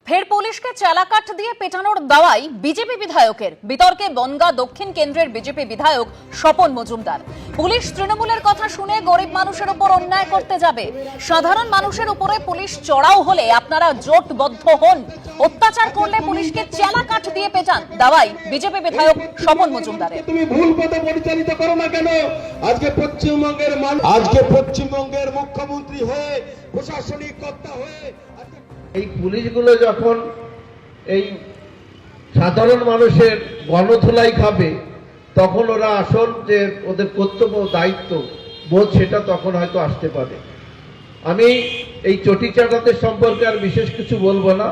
ফের পুলিশকে চালাকাঠ দিয়ে পেটানোর দাওয়াই বিজেপি বিধায়কের। বিতর্কে বনগাঁ দক্ষিণ কেন্দ্রের বিজেপি বিধায়ক স্বপন মজুমদার। পুলিশ তৃণমূলের কথা শুনে গরিব মানুষের উপর অন্যায় করতে যাবে, সাধারণ মানুষের উপরে পুলিশ চড়াও হলে আপনারা জোটবদ্ধ হন, অত্যাচার করলে পুলিশকে চালাকাঠ দিয়ে পেটান, দাওয়াই বিজেপি বিধায়ক স্বপন মজুমদারের। তুমি ভুল পথে পরিচালিত করো না কেন? আজকে পশ্চিমবঙ্গের মুখ্যমন্ত্রী হয়ে, প্রশাসনিক কর্তা হয়ে এই পুলিশগুলো যখন এই সাধারণ মানুষের গণধোলাই খাবে, তখন ওরা আসল যে ওদের কর্তব্য দায়িত্ব বোধ সেটা তখন হয়তো আসতে পারে। আমি এই চটি চাটাদের সম্পর্কে আর বিশেষ কিছু বলবো না।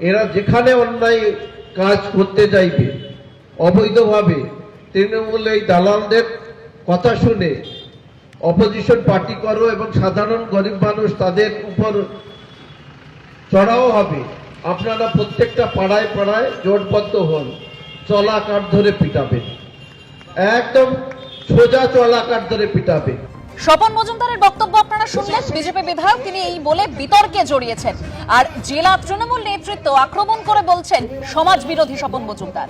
এরা যেখানে অন্যায় কাজ করতে যাইবে অবৈধভাবে, তৃণমূল এই দালালদের কথা শুনে অপোজিশন পার্টি করো এবং সাধারণ গরিব মানুষ তাদের উপর চড়াও হবে। আপনারা প্রত্যেকটা পাড়ায় পাড়ায় জোটবদ্ধ হন, চলা কাঠ ধরে পিটাবেন, একদম সোজা চলা কাঠ ধরে পিটাবেন। স্বপন মজুমদারের বক্তব্য আপনারা শুনলেন। বিজেপি বিধায়ক তিনি এই বলে বিতর্কে জড়িয়েছেন, আর জেলা তৃণমূল নেতৃত্ব আক্রমণ করে বলছেন সমাজ বিরোধী স্বপন মজুমদার।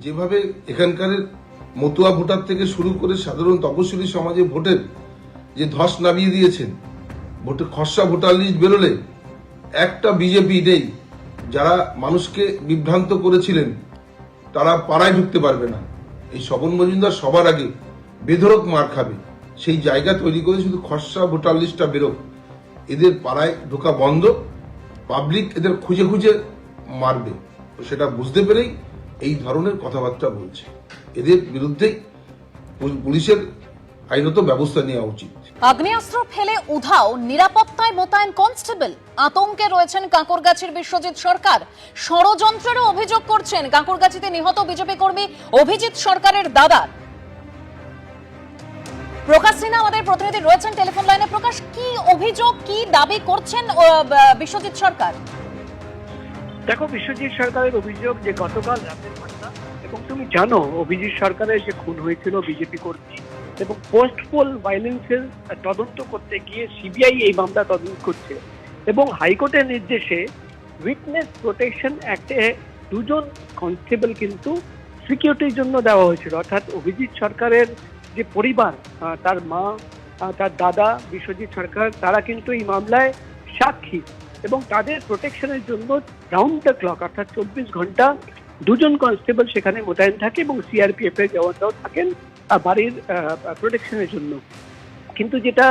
যেভাবে এখানকার মতুয়া ভোটার থেকে শুরু করে সাধারণ তপশিলি সমাজে ভোটের যে ধস নামিয়ে দিয়েছেন, ভোটের খসড়া ভোটার লিস্ট বেরোলে একটা বিজেপি নেই যারা মানুষকে বিভ্রান্ত করেছিলেন তারা পাড়ায় ঢুকতে পারবে না। এই স্বপন মজুমদার সবার আগে বেধড়ক মার খাবে, সেই জায়গা তৈরি করে শুধু খসড়া ভোটার লিস্টটা বেরোক, এদের পাড়ায় ঢোকা বন্ধ, পাবলিক এদের খুঁজে খুঁজে মারবে, সেটা বুঝতে পেরেই এই ধরনের কথাবার্তা বলছে। এদের বিরুদ্ধে পুলিশের আইনত ব্যবস্থা নেওয়া উচিত। আগ্নেয়াস্ত্র ফেলে উধাও, নিরাপত্তায় মোতায়েন কনস্টেবল, আতঙ্কে রয়েছেন কাঁকরগাছির বিশ্বজিৎ সরকার। ষড়যন্ত্রেরও অভিযোগ করছেন কাঁকরগাছিতে নিহত বিজেপি কর্মী অভিজিৎ সরকারের দাদা। প্রকাশ সিনহা আমাদের প্রতিনিধি রয়েছেন টেলিফোন লাইনে। প্রকাশ, কি অভিযোগ, কি দাবি করছেন বিশ্বজিৎ সরকার? দেখো, বিশ্বজিৎ সরকারের অভিযোগ যে গতকাল রাতের ঘটনা, এবং তুমি জানো অভিজিৎ সরকারের যে খুন হয়েছিল বিজেপি কর্মী, এবং পোস্ট পোল ভায়োলেন্সের তদন্ত করতে গিয়ে সিবিআই এই মামলা তদন্ত করছে, এবং হাইকোর্টের নির্দেশে উইটনেস প্রোটেকশন অ্যাক্টে দুজন কনস্টেবল কিন্তু সিকিউরিটির জন্য দেওয়া হয়েছিল। অর্থাৎ অভিজিৎ সরকারের যে পরিবার, তার মা, তার দাদা বিশ্বজিৎ সরকার, তারা কিন্তু এই মামলায় সাক্ষী, এবং তাদের প্রোটেকশনের জন্য রাউন্ড দ্য ক্লক অর্থাৎ 24 ঘন্টা দুজন কনস্টেবল সেখানে মোতায়েন থাকে, এবং সিআরপিএফ এর জওয়ানরাও থাকেন বাড়ির প্রোটেকশনের জন্য। কিন্তু যেটা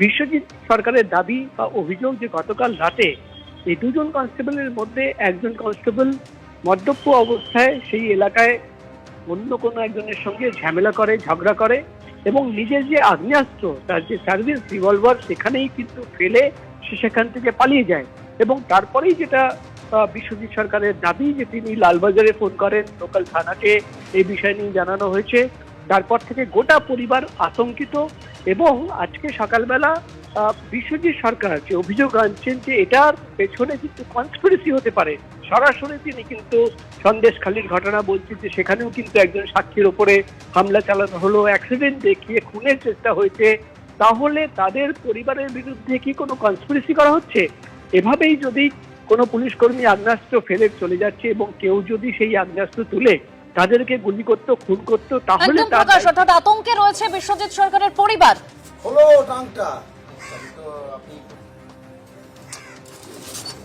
বিশ্বজিৎ সরকারের দাবি বা অভিযোগ, যে গতকাল রাতে এই দুজন কনস্টেবলের মধ্যে একজন কনস্টেবল মদ্যপ অবস্থায় সেই এলাকায় অন্য কোনো একজনের সঙ্গে ঝামেলা করে, ঝগড়া করে, এবং নিজের যে আগ্নেয়াস্ত্র, তার যে সার্ভিস রিভলভার, সেখানেই কিন্তু ফেলে সে সেখান থেকে পালিয়ে যায়। এবং তারপরেই যেটা বিশ্বজিৎ সরকারের দাবি, যে তিনি লালবাজারে ফোন করেন, লোকাল থানাকে এই বিষয় নিয়ে জানানো হয়েছে। তারপর থেকে গোটা পরিবার আতঙ্কিত, এবং আজকে সকালবেলা বিশ্বজিৎ সরকার যে অভিযোগ আনছেন যে এটার পেছনে কিন্তু কনস্পিরেসি হতে পারে, সরাসরি তিনি কিন্তু সন্দেশখালীর ঘটনা বলছেন যে সেখানেও কিন্তু একজন সাক্ষীর ওপরে হামলা চালানো হলো, অ্যাক্সিডেন্ট দেখিয়ে খুনের চেষ্টা হয়েছে। তাহলে তাদের পরিবারের বিরুদ্ধে কি কোনো কনস্পিরেসি করা হচ্ছে? এভাবেই যদি কোনো পুলিশ কর্মী আগ্নেয়াস্ত্র ফেলে চলে যাচ্ছে এবং কেউ যদি সেই আগ্নেয়াস্ত্র তুলে তাদেরকে গুলি করতো, খুন করতো, তাহলে অর্থাৎ আতঙ্কে রয়েছে বিশ্বজিৎ সরকারের পরিবার। হলো টাংটা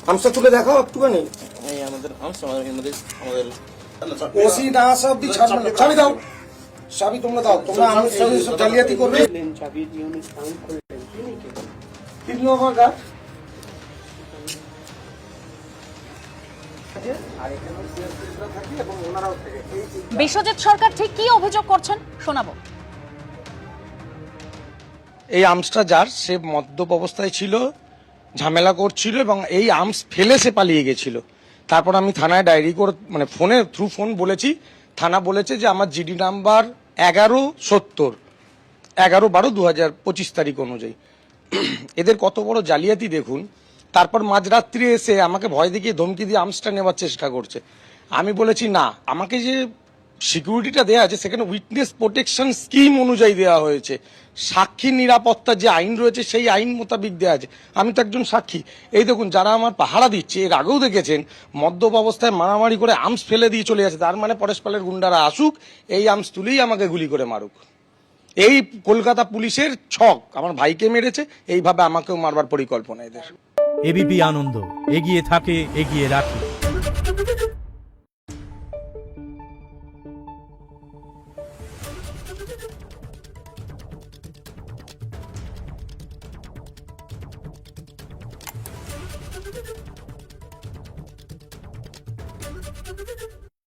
আমসা তুলে দেখাও একটুখানি। এই আমাদের আমসা, আমাদের ওসি না সব দি ছাড়বে না। চাবি দাও, চাবি তোমরা দাও, তোমরা আমসা সব জালিয়াতি করবে। চাবি দিয়ে উনি সাউন্ড করলেন, তিন নম্বর গাছ। বিশ্বজিৎ সরকার ঠিক কি অভিযোগ করছেন শোনাবো। এই আর্মসটা যার, সে মদ্যপ অবস্থায় ছিল, ঝামেলা করছিল এবং এই আর্মস ফেলে সে পালিয়ে গেছিল। তারপর আমি থানায় ডায়েরি করে, মানে ফোনে থ্রু ফোন বলেছি, থানা বলেছে যে আমার জিডি নাম্বার 1170 11/12/2025 তারিখ অনুযায়ী। এদের কত বড় জালিয়াতি দেখুন। তারপর মাঝরাত্রি এসে আমাকে ভয় দেখিয়ে ধমকি দিয়ে আর্মসটা নেওয়ার চেষ্টা করছে। আমি বলেছি না, আমাকে যে সিকিউরিটিটা দেওয়া আছে সেখানে উইটনেস প্রোটেকশন স্কিম অনুযায়ী দেওয়া হয়েছে। সাক্ষী নিরাপত্তা যে আইন রয়েছে সেই আইন মোতাবেক দেওয়া আছে। আমি তো একজন সাক্ষী। এই দেখুন, যারা আমার পাহারা দিচ্ছে, এর আগেও দেখেছেন মদ্যপ অবস্থায় মারামারি করে আর্মস ফেলে দিয়ে চলে যাচ্ছে। তার মানে পরেশপালের গুন্ডারা আসুক, এই আর্মস তুলেই আমাকে গুলি করে মারুক। এই কলকাতা পুলিশের ছক, আমার ভাইকে মেরেছে, এইভাবে আমাকেও মারবার পরিকল্পনা এদের। এবিপি আনন্দ, এগিয়ে থাকে, এগিয়ে রাখে।